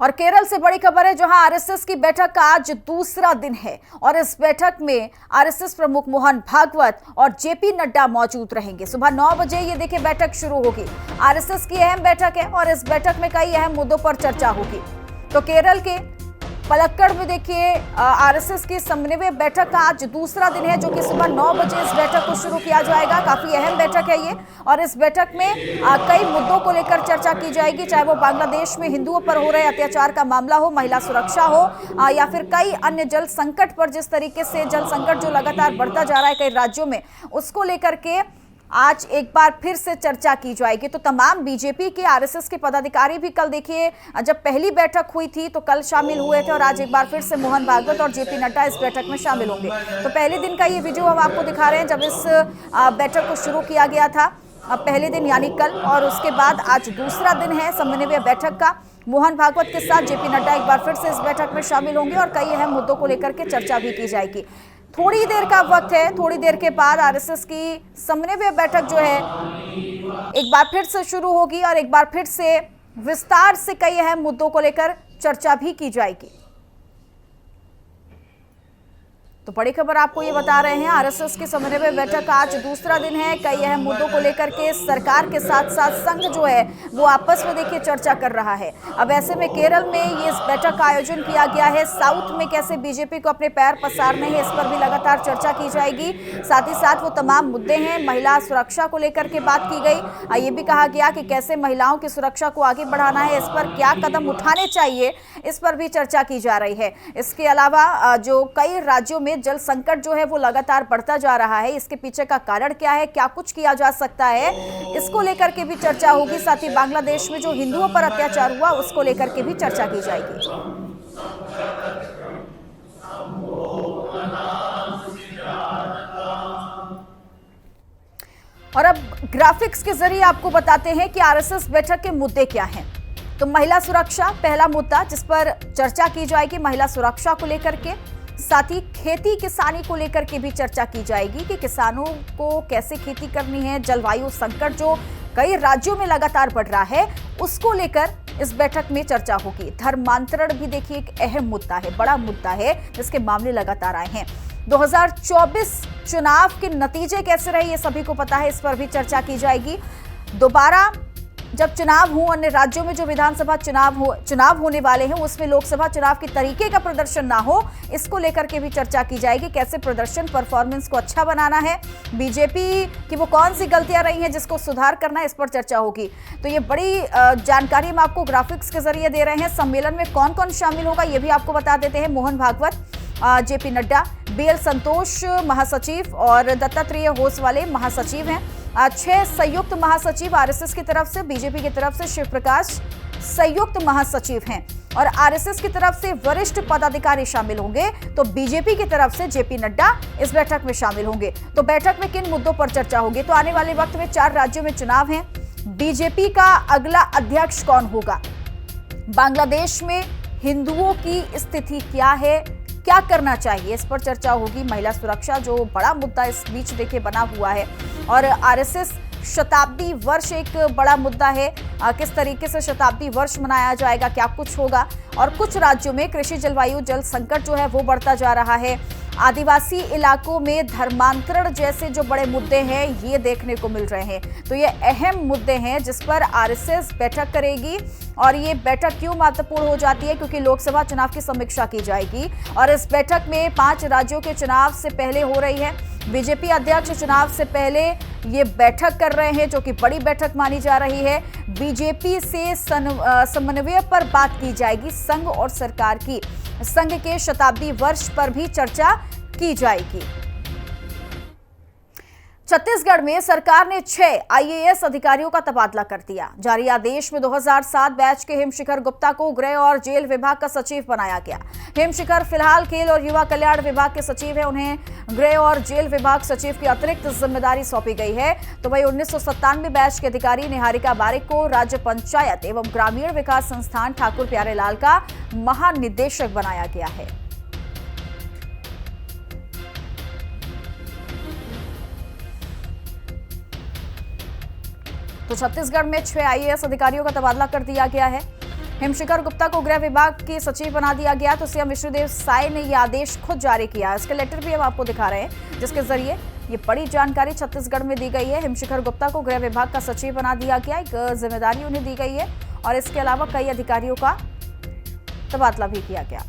और केरल से बड़ी खबर है, जहां आरएसएस की बैठक का आज दूसरा दिन है और इस बैठक में आरएसएस प्रमुख मोहन भागवत और जेपी नड्डा मौजूद रहेंगे। सुबह 9 बजे ये देखिए बैठक शुरू होगी। आरएसएस की अहम बैठक है और इस बैठक में कई अहम मुद्दों पर चर्चा होगी। तो केरल के पलक्कड़ में देखिए आरएसएस की समन्वय बैठक का आज दूसरा दिन है, जो कि सुबह 9 बजे इस बैठक को शुरू किया जाएगा। काफी अहम बैठक है ये और इस बैठक में कई मुद्दों को लेकर चर्चा की जाएगी, चाहे वो बांग्लादेश में हिंदुओं पर हो रहे अत्याचार का मामला हो, महिला सुरक्षा हो या फिर कई अन्य जल संकट पर, जिस तरीके से जल संकट जो लगातार बढ़ता जा रहा है कई राज्यों में, उसको लेकर के आज एक बार फिर से चर्चा की जाएगी। तो तमाम बीजेपी के आरएसएस के पदाधिकारी भी कल देखिए जब पहली बैठक हुई थी तो कल शामिल हुए थे और आज एक बार फिर से मोहन भागवत और जेपी नड्डा इस बैठक में शामिल होंगे। तो पहले दिन का ये वीडियो हम आपको दिखा रहे हैं जब इस बैठक को शुरू किया गया था, पहले दिन यानी कल, और उसके बाद आज दूसरा दिन है समन्वय बैठक का। मोहन भागवत के साथ जेपी नड्डा एक बार फिर से इस बैठक में शामिल होंगे और कई अहम मुद्दों को लेकर के चर्चा भी की जाएगी। थोड़ी देर का वक्त है, थोड़ी देर के बाद आरएसएस की समन्वय बैठक जो है एक बार फिर से शुरू होगी और एक बार फिर से विस्तार से कई अहम मुद्दों को लेकर चर्चा भी की जाएगी। तो बड़ी खबर आपको ये बता रहे हैं, आरएसएस की समन्वय बैठक आज दूसरा दिन है। कई अहम मुद्दों को लेकर के सरकार के साथ साथ संघ जो है वो आपस में देखिए चर्चा कर रहा है। अब ऐसे में केरल में ये इस बैठक का आयोजन किया गया है। साउथ में कैसे बीजेपी को अपने पैर पसारने हैं, इस पर भी लगातार चर्चा की जाएगी। साथ ही साथ वो तमाम मुद्दे हैं, महिला सुरक्षा को लेकर के बात की गई। ये भी कहा गया कि कैसे महिलाओं की सुरक्षा को आगे बढ़ाना है, इस पर क्या कदम उठाने चाहिए, इस पर भी चर्चा की जा रही है। इसके अलावा जो कई राज्यों में जल संकट जो है वो लगातार बढ़ता जा रहा है, इसके पीछे का कारण क्या है, क्या कुछ किया जा सकता है, इसको लेकर के भी चर्चा होगी। साथ ही बांग्लादेश में जो हिंदुओं पर अत्याचार हुआ उसको लेकर के भी चर्चा की जाएगी। और अब ग्राफिक्स के जरिए आपको बताते हैं कि आरएसएस बैठक के मुद्दे क्या हैं। तो महिला सुरक्षा पहला मुद्दा जिस पर चर्चा की जाएगी, महिला सुरक्षा को लेकर के। साथ ही खेती किसानी को लेकर के भी चर्चा की जाएगी कि किसानों को कैसे खेती करनी है। जलवायु संकट जो कई राज्यों में लगातार बढ़ रहा है उसको लेकर इस बैठक में चर्चा होगी। धर्मांतरण भी देखिए एक अहम मुद्दा है, बड़ा मुद्दा है, जिसके मामले लगातार आए हैं। 2024 चुनाव के नतीजे कैसे रहे ये सभी को पता है, इस पर भी चर्चा की जाएगी। दोबारा जब चुनाव हो, अन्य राज्यों में जो विधानसभा चुनाव होने वाले हैं उसमें लोकसभा चुनाव के तरीके का प्रदर्शन ना हो, इसको लेकर के भी चर्चा की जाएगी। कैसे प्रदर्शन परफॉर्मेंस को अच्छा बनाना है, बीजेपी की वो कौन सी गलतियां रही हैं जिसको सुधार करना है, इस पर चर्चा होगी। तो ये बड़ी जानकारी हम आपको ग्राफिक्स के जरिए दे रहे हैं। सम्मेलन में कौन कौन शामिल होगा ये भी आपको बता देते हैं। मोहन भागवत, जेपी नड्डा, बीएल संतोष महासचिव और दत्तात्रेय होसवाले महासचिव हैं। 6 संयुक्त महासचिव आरएसएस की तरफ से, बीजेपी की तरफ से शिव प्रकाश संयुक्त महासचिव हैं और आरएसएस की तरफ से वरिष्ठ पदाधिकारी शामिल होंगे। तो बीजेपी की तरफ से जेपी नड्डा इस बैठक में शामिल होंगे। तो बैठक में किन मुद्दों पर चर्चा होगी? तो आने वाले वक्त में 4 राज्यों में चुनाव हैं। बीजेपी का अगला अध्यक्ष कौन होगा? बांग्लादेश में हिंदुओं की स्थिति क्या है, क्या करना चाहिए, इस पर चर्चा होगी। महिला सुरक्षा जो बड़ा मुद्दा इस बीच देखिए बना हुआ है और आरएसएस शताब्दी वर्ष एक बड़ा मुद्दा है। किस तरीके से शताब्दी वर्ष मनाया जाएगा, क्या कुछ होगा। और कुछ राज्यों में कृषि, जलवायु, जल संकट जो है वो बढ़ता जा रहा है। आदिवासी इलाकों में धर्मांतरण जैसे जो बड़े मुद्दे हैं ये देखने को मिल रहे हैं। तो ये अहम मुद्दे हैं जिस पर आरएसएस बैठक करेगी। और ये बैठक क्यों महत्वपूर्ण हो जाती है? क्योंकि लोकसभा चुनाव की समीक्षा की जाएगी और इस बैठक में 5 राज्यों के चुनाव से पहले हो रही है। बीजेपी अध्यक्ष चुनाव से पहले ये बैठक कर रहे हैं, जो कि बड़ी बैठक मानी जा रही है। बीजेपी से समन्वय पर बात की जाएगी, संघ और सरकार की। संघ के शताब्दी वर्ष पर भी चर्चा की जाएगी। छत्तीसगढ़ में सरकार ने 6 आईएएस अधिकारियों का तबादला कर दिया। जारी आदेश में 2007 बैच के हिमशिखर गुप्ता को गृह और जेल विभाग का सचिव बनाया गया। हिमशिखर फिलहाल खेल और युवा कल्याण विभाग के सचिव हैं, उन्हें गृह और जेल विभाग सचिव की अतिरिक्त जिम्मेदारी सौंपी गई है। तो वही 1997 बैच के अधिकारी निहारिका बारिक को राज्य पंचायत एवं ग्रामीण विकास संस्थान ठाकुर प्यारेलाल का महानिदेशक बनाया गया है। तो छत्तीसगढ़ में 6 आईएएस अधिकारियों का तबादला कर दिया गया है। हिमशिखर गुप्ता को गृह विभाग के सचिव बना दिया गया। तो सीएम विष्णुदेव साय ने यह आदेश खुद जारी किया। इसके लेटर भी अब आपको दिखा रहे हैं, जिसके जरिए ये बड़ी जानकारी छत्तीसगढ़ में दी गई है। हिमशिखर गुप्ता को गृह विभाग का सचिव बना दिया गया, एक जिम्मेदारी उन्हें दी गई है और इसके अलावा कई अधिकारियों का तबादला भी किया गया।